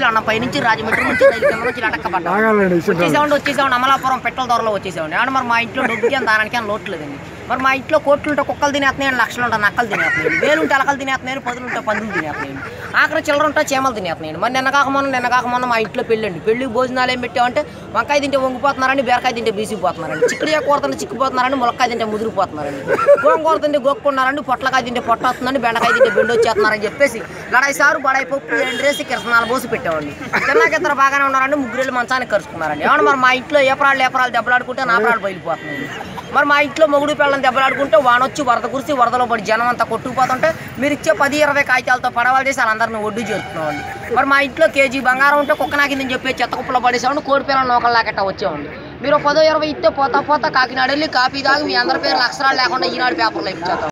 అన్న పైనుంచి రాజమండ్రి నుంచి రైలు కింద నుంచి లటక్కపడ్డాం వచ్చేసామండి అమలాపురం పెట్రోల్ ధరలో వచ్చేసామండి. అంటే మరి మా ఇంట్లో డబ్బుకి దానికి అని లోటు లేదండి. మరి మా ఇంట్లో కోట్లు ఉంటే కుక్కలు తినేస్తున్నాయండి, లక్షలు ఉంటాయి నక్కలు తినేస్తున్నాయండి, వేలు ఉంటే అలకలు తినేస్తున్నాయండి, పదులు ఉంటే పందులు తినేస్తున్నాయండి, ఆఖరి చిల్లర ఉంటే చీమలు తినేస్తున్నాయండి. మరి నిన్న కాకమొన్న మా ఇంట్లో పెళ్ళికి భోజనాలు ఏం పెట్టామంటే వంకాయ తింటే వంగిపోతున్నారండి, బీరకాయ తింటే బీసిపోతున్నారండి, చిక్కుడుకాయ కూర తింటే చిక్కుపోతున్నారండి, ములక్కాయ తింటే ముదిరిపోతున్నారండి, గోంగూర తింటే గొక్కున్నారండి, పొట్లకాయ తింటే పొట్ట వస్తుందండి, బెండకాయ తింటే బెండు వచ్చేస్తున్నారని చెప్పేసి లడాయి సారు బడాయి పప్పు ఎండ్రేసి కిరసనాలు పోసి పెట్టామండి. చిన్నకిద్దరు బాగానే ఉన్నారండి, ముగ్గురేళ్ళు మంచానికి కరుచుకున్నారండి. ఏమన్నా మరి మా ఇంట్లో ఏపరాలు దెబ్బలాడుకుంటే నాపరాలు బయలుపోతున్నాయండి. మరి మా ఇంట్లో మొగుడు పిల్లల్ని దెబ్బలాడుకుంటే వానొచ్చి వరద కురిసి వరదలో పడి జనం అంతా కొట్టుకుపోతుంటే మీరు ఇచ్చే 10-20 కాగితాలతో పడవలు చేసి వాళ్ళందరినీ ఒడ్డు చేస్తున్నామండి. మరి మా ఇంట్లో కేజీ బంగారం ఉంటే కుక్క నాకిందని చెప్పి చెత్త కుప్పలో పడేసామండి, కోడి పిల్లలు నోకల్లాకెట్ట వచ్చామండి. మీరు 10-20 ఇస్తే పోతా కాకినాడ వెళ్ళి కాపీ తాగి మీ అందరి పేర్లు అక్షరాలు లేకుండా ఈనాడు పేపర్లో ఇచ్చేస్తాం.